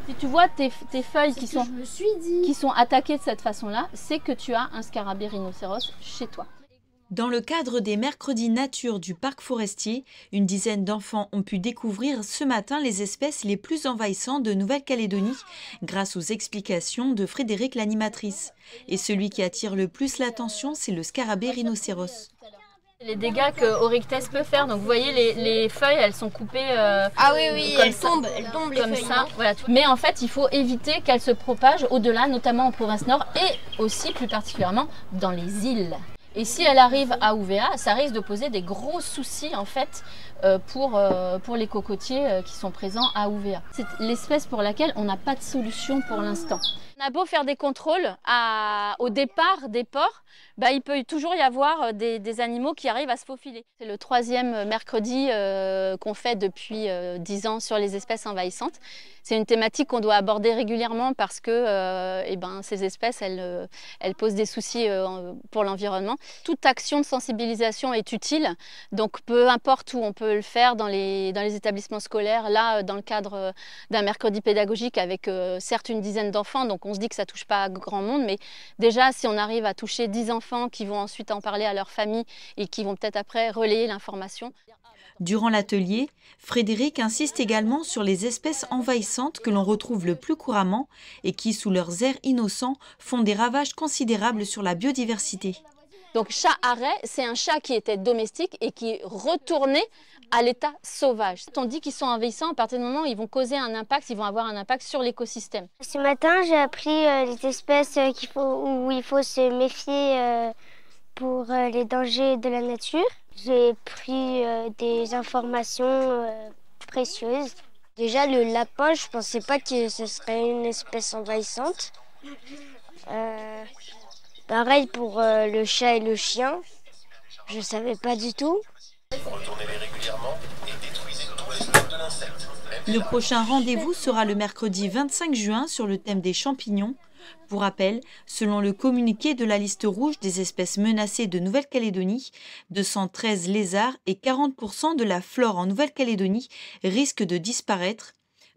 Si tu vois tes feuilles qui sont attaquées de cette façon-là, c'est que tu as un scarabée rhinocéros chez toi. Dans le cadre des mercredis nature du parc forestier, une dizaine d'enfants ont pu découvrir ce matin les espèces les plus envahissantes de Nouvelle-Calédonie grâce aux explications de Frédéric l'animatrice. Et celui qui attire le plus l'attention, c'est le scarabée rhinocéros. Les dégâts que Oryctes peut faire, donc vous voyez les feuilles, elles sont coupées ah oui, elles tombent les comme feuilles, ça. Voilà. Mais en fait, il faut éviter qu'elles se propagent au-delà, notamment en province nord et aussi plus particulièrement dans les îles. Et si elle arrive à Ouvéa, ça risque de poser des gros soucis en fait pour les cocotiers qui sont présents à Ouvéa. C'est l'espèce pour laquelle on n'a pas de solution pour l'instant. On a beau faire des contrôles au départ des ports, il peut toujours y avoir des animaux qui arrivent à se faufiler. C'est le 3e mercredi qu'on fait depuis 10 ans sur les espèces envahissantes. C'est une thématique qu'on doit aborder régulièrement parce que ces espèces, elles posent des soucis pour l'environnement. Toute action de sensibilisation est utile, donc peu importe où on peut le faire dans les établissements scolaires, là dans le cadre d'un mercredi pédagogique avec certes une dizaine d'enfants, donc on se dit que ça ne touche pas grand monde, mais déjà si on arrive à toucher 10 enfants qui vont ensuite en parler à leur famille et qui vont peut-être après relayer l'information. Durant l'atelier, Frédéric insiste également sur les espèces envahissantes que l'on retrouve le plus couramment et qui, sous leurs airs innocents, font des ravages considérables sur la biodiversité. Donc chat-arrêt, c'est un chat qui était domestique et qui est retourné à l'état sauvage. On dit qu'ils sont envahissants à partir du moment où ils vont causer un impact, ils vont avoir un impact sur l'écosystème. Ce matin, j'ai appris les espèces où il faut se méfier pour les dangers de la nature. J'ai pris des informations précieuses. Déjà, le lapin, je ne pensais pas que ce serait une espèce envahissante. Pareil pour le chat et le chien, je ne savais pas du tout. Retournez-les régulièrement et détruisez tout le stock de l'insecte. Le prochain rendez-vous sera le mercredi 25 juin sur le thème des champignons. Pour rappel, selon le communiqué de la liste rouge des espèces menacées de Nouvelle-Calédonie, 213 lézards et 40% de la flore en Nouvelle-Calédonie risquent de disparaître.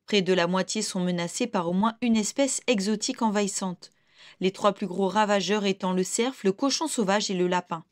Près de la moitié sont menacés par au moins une espèce exotique envahissante. Les 3 plus gros ravageurs étant le cerf, le cochon sauvage et le lapin.